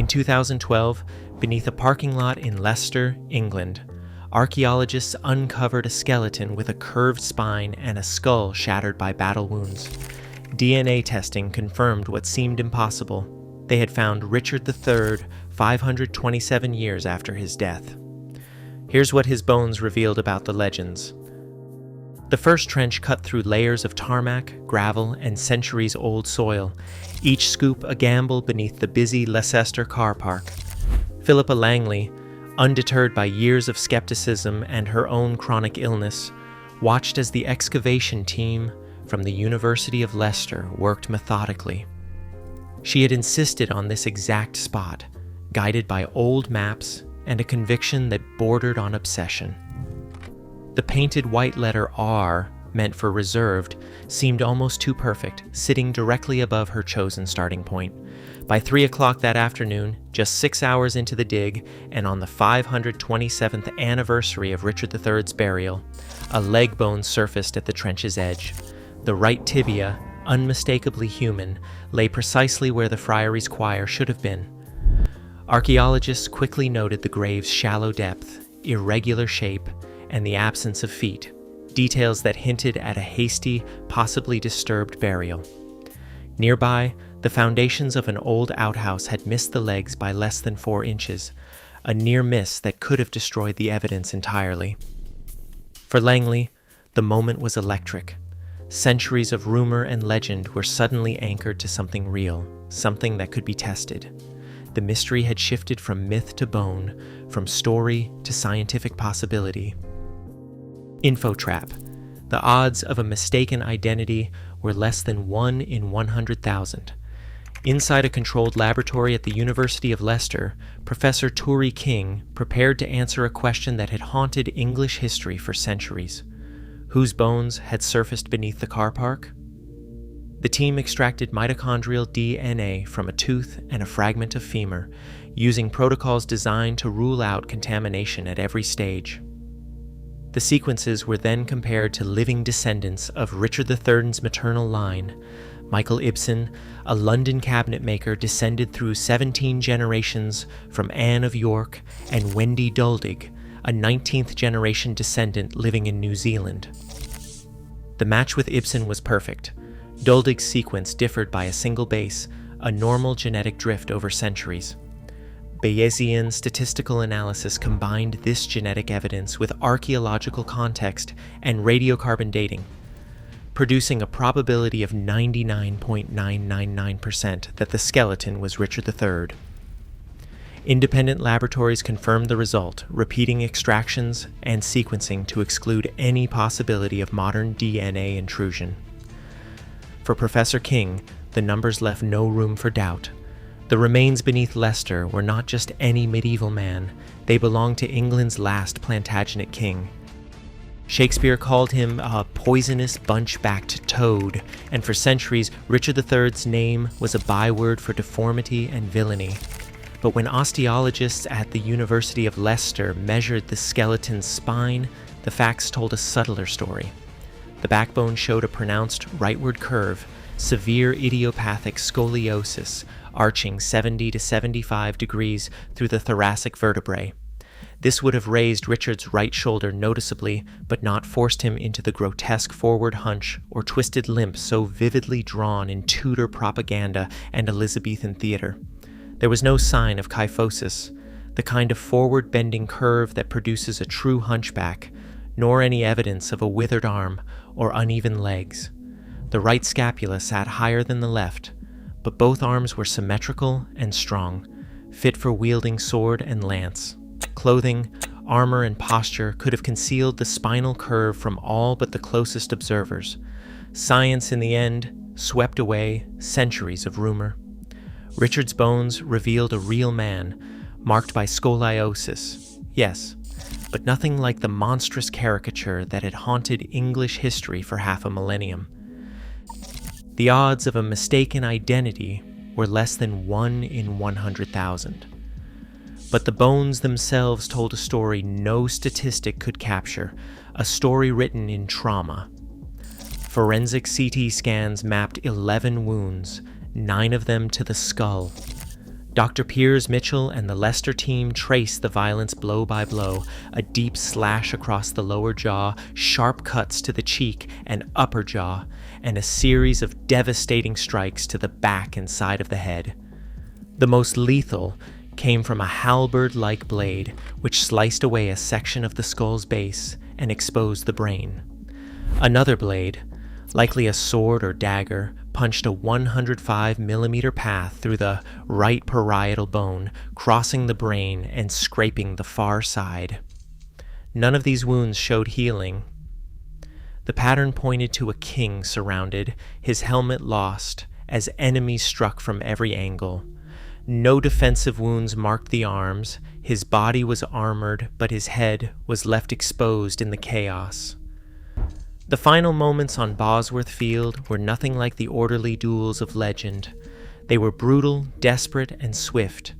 2012, beneath a parking lot in Leicester, England, archaeologists uncovered a skeleton with a curved spine and a skull shattered by battle wounds. DNA testing confirmed what seemed impossible. They had found Richard III 527 years after his death. Here's what his bones revealed about the legends. The first trench cut through layers of tarmac, gravel, and centuries-old soil, each scoop a gamble beneath the busy Leicester car park. Philippa Langley, undeterred by years of skepticism and her own chronic illness, watched as the excavation team from the University of Leicester worked methodically. She had insisted on this exact spot, guided by old maps and a conviction that bordered on obsession. The painted white letter R, meant for reserved, seemed almost too perfect, sitting directly above her chosen starting point. By 3 o'clock that afternoon, just 6 hours into the dig, and on the 527th anniversary of Richard III's burial, a leg bone surfaced at the trench's edge. The right tibia, unmistakably human, lay precisely where the Friary's choir should have been. Archaeologists quickly noted the grave's shallow depth, irregular shape, and the absence of feet, details that hinted at a hasty, possibly disturbed burial. Nearby, the foundations of an old outhouse had missed the legs by less than 4 inches, a near miss that could have destroyed the evidence entirely. For Langley, the moment was electric. Centuries of rumor and legend were suddenly anchored to something real, something that could be tested. The mystery had shifted from myth to bone, from story to scientific possibility. Infotrap. The odds of a mistaken identity were less than 1 in 100,000. Inside a controlled laboratory at the University of Leicester, Professor Tory King prepared to answer a question that had haunted English history for centuries. Whose bones had surfaced beneath the car park? The team extracted mitochondrial DNA from a tooth and a fragment of femur, using protocols designed to rule out contamination at every stage. The sequences were then compared to living descendants of Richard III's maternal line. Michael Ibsen, a London cabinet maker descended through 17 generations from Anne of York, and Wendy Duldig, a 19th generation descendant living in New Zealand. The match with Ibsen was perfect. Duldig's sequence differed by a single base, a normal genetic drift over centuries. Bayesian statistical analysis combined this genetic evidence with archaeological context and radiocarbon dating, producing a probability of 99.999% that the skeleton was Richard III. Independent laboratories confirmed the result, repeating extractions and sequencing to exclude any possibility of modern DNA intrusion. For Professor King, the numbers left no room for doubt. The remains beneath Leicester were not just any medieval man, they belonged to England's last Plantagenet king. Shakespeare called him a poisonous bunch-backed toad, and for centuries Richard III's name was a byword for deformity and villainy. But when osteologists at the University of Leicester measured the skeleton's spine, the facts told a subtler story. The backbone showed a pronounced rightward curve, severe idiopathic scoliosis, arching 70 to 75 degrees through the thoracic vertebrae. This would have raised Richard's right shoulder noticeably, but not forced him into the grotesque forward hunch or twisted limp so vividly drawn in Tudor propaganda and Elizabethan theater. There was no sign of kyphosis, the kind of forward-bending curve that produces a true hunchback, nor any evidence of a withered arm or uneven legs. The right scapula sat higher than the left, but both arms were symmetrical and strong, fit for wielding sword and lance. Clothing, armor, and posture could have concealed the spinal curve from all but the closest observers. Science, in the end, swept away centuries of rumor. Richard's bones revealed a real man, marked by scoliosis, yes, but nothing like the monstrous caricature that had haunted English history for half a millennium. The odds of a mistaken identity were less than 1 in 100,000. But the bones themselves told a story no statistic could capture, a story written in trauma. Forensic CT scans mapped 11 wounds, 9 of them to the skull. Dr. Piers Mitchell and the Leicester team traced the violence blow by blow, a deep slash across the lower jaw, sharp cuts to the cheek and upper jaw, and a series of devastating strikes to the back and side of the head. The most lethal came from a halberd-like blade, which sliced away a section of the skull's base and exposed the brain. Another blade, likely a sword or dagger, punched a 105mm path through the right parietal bone, crossing the brain and scraping the far side. None of these wounds showed healing. The pattern pointed to a king surrounded, his helmet lost, as enemies struck from every angle. No defensive wounds marked the arms, his body was armored, but his head was left exposed in the chaos. The final moments on Bosworth Field were nothing like the orderly duels of legend. They were brutal, desperate, and swift.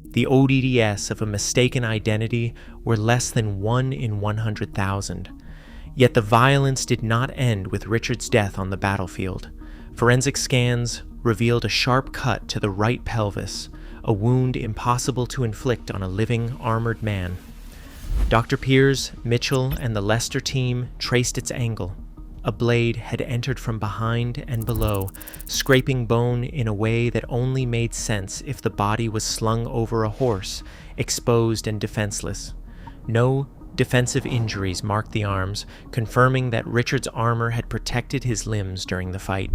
The ODDs of a mistaken identity were less than 1 in 100,000. Yet the violence did not end with Richard's death on the battlefield. Forensic scans revealed a sharp cut to the right pelvis, a wound impossible to inflict on a living, armored man. Dr. Piers, Mitchell, and the Leicester team traced its angle. A blade had entered from behind and below, scraping bone in a way that only made sense if the body was slung over a horse, exposed and defenseless. No defensive injuries marked the arms, confirming that Richard's armor had protected his limbs during the fight.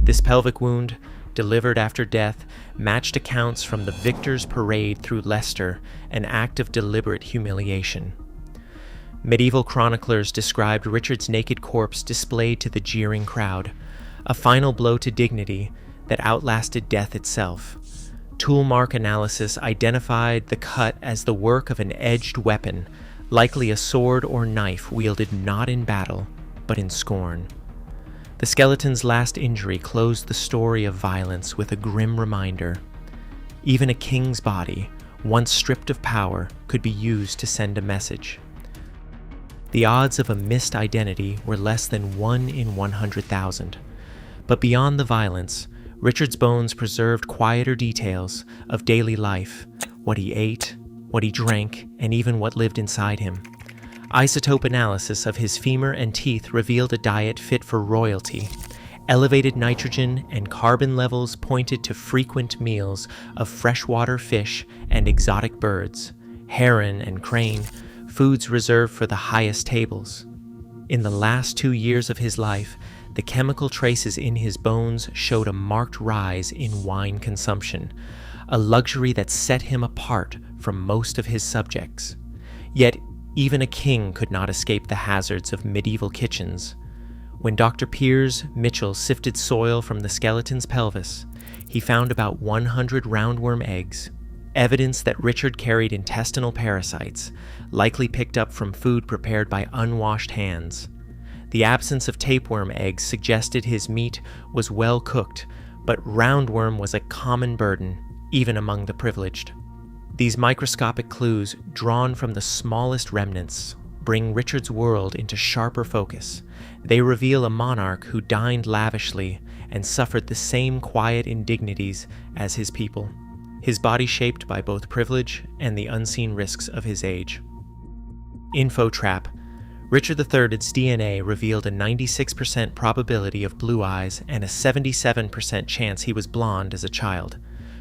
This pelvic wound, delivered after death, matched accounts from the victor's parade through Leicester, an act of deliberate humiliation. Medieval chroniclers described Richard's naked corpse displayed to the jeering crowd, a final blow to dignity that outlasted death itself. Toolmark analysis identified the cut as the work of an edged weapon, likely a sword or knife wielded not in battle, but in scorn. The skeleton's last injury closed the story of violence with a grim reminder. Even a king's body, once stripped of power, could be used to send a message. The odds of a missed identity were less than 1 in 100,000. But beyond the violence, Richard's bones preserved quieter details of daily life, what he ate, what he drank, and even what lived inside him. Isotope analysis of his femur and teeth revealed a diet fit for royalty. Elevated nitrogen and carbon levels pointed to frequent meals of freshwater fish and exotic birds, heron and crane, foods reserved for the highest tables. In the last 2 years of his life, the chemical traces in his bones showed a marked rise in wine consumption, a luxury that set him apart from most of his subjects. Yet, even a king could not escape the hazards of medieval kitchens. When Dr. Piers Mitchell sifted soil from the skeleton's pelvis, he found about 100 roundworm eggs, evidence that Richard carried intestinal parasites, likely picked up from food prepared by unwashed hands. The absence of tapeworm eggs suggested his meat was well cooked, but roundworm was a common burden, even among the privileged. These microscopic clues, drawn from the smallest remnants, bring Richard's world into sharper focus. They reveal a monarch who dined lavishly and suffered the same quiet indignities as his people, his body shaped by both privilege and the unseen risks of his age. Info trap. Richard III's DNA revealed a 96% probability of blue eyes and a 77% chance he was blonde as a child.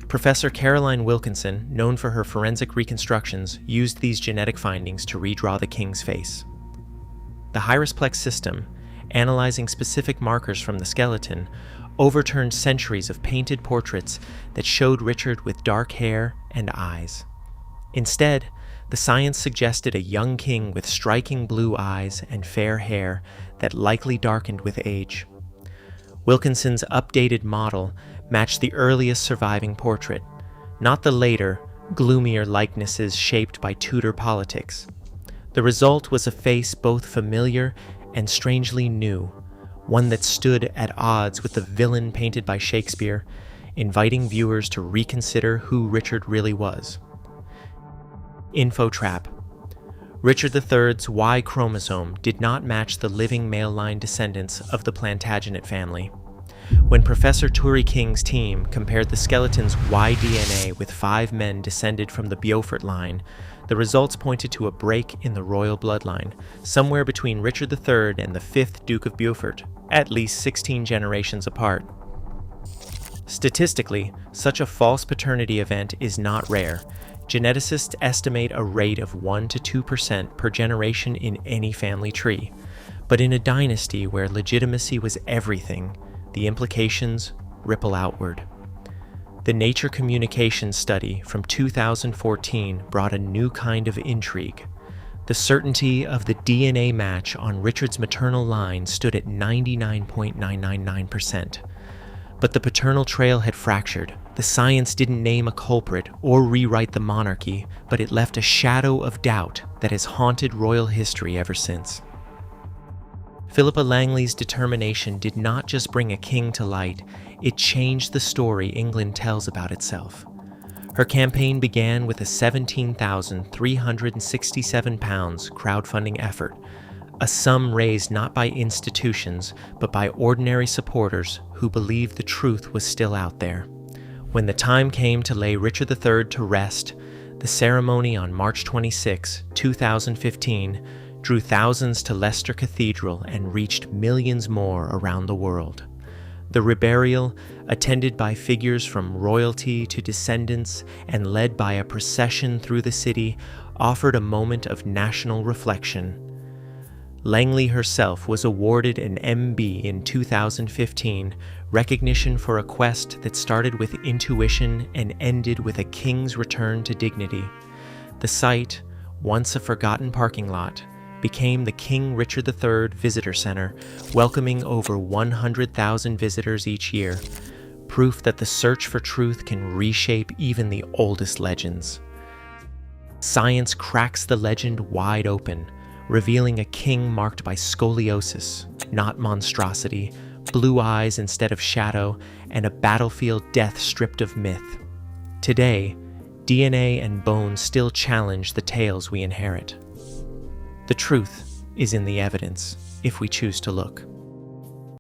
Professor Caroline Wilkinson, known for her forensic reconstructions, used these genetic findings to redraw the king's face. The Hirasplex system, analyzing specific markers from the skeleton, overturned centuries of painted portraits that showed Richard with dark hair and eyes. Instead, the science suggested a young king with striking blue eyes and fair hair that likely darkened with age. Wilkinson's updated model matched the earliest surviving portrait, not the later, gloomier likenesses shaped by Tudor politics. The result was a face both familiar and strangely new, one that stood at odds with the villain painted by Shakespeare, inviting viewers to reconsider who Richard really was. Info trap. Richard III's Y chromosome did not match the living male line descendants of the Plantagenet family. When Professor Turi King's team compared the skeleton's Y-DNA with 5 men descended from the Beaufort line, the results pointed to a break in the royal bloodline, somewhere between Richard III and the 5th Duke of Beaufort, at least 16 generations apart. Statistically, such a false paternity event is not rare. Geneticists estimate a rate of 1 to 2% per generation in any family tree. But in a dynasty where legitimacy was everything, the implications ripple outward. The Nature Communications study from 2014 brought a new kind of intrigue. The certainty of the DNA match on Richard's maternal line stood at 99.999%. But the paternal trail had fractured. The science didn't name a culprit or rewrite the monarchy, but it left a shadow of doubt that has haunted royal history ever since. Philippa Langley's determination did not just bring a king to light, it changed the story England tells about itself. Her campaign began with a £17,367 crowdfunding effort, a sum raised not by institutions, but by ordinary supporters who believed the truth was still out there. When the time came to lay Richard III to rest, the ceremony on March 26, 2015, drew thousands to Leicester Cathedral and reached millions more around the world. The reburial, attended by figures from royalty to descendants and led by a procession through the city, offered a moment of national reflection. Langley herself was awarded an MB in 2015, recognition for a quest that started with intuition and ended with a king's return to dignity. The site, once a forgotten parking lot, became the King Richard III Visitor Center, welcoming over 100,000 visitors each year, proof that the search for truth can reshape even the oldest legends. Science cracks the legend wide open, revealing a king marked by scoliosis, not monstrosity, blue eyes instead of shadow, and a battlefield death stripped of myth. Today, DNA and bone still challenge the tales we inherit. The truth is in the evidence, if we choose to look.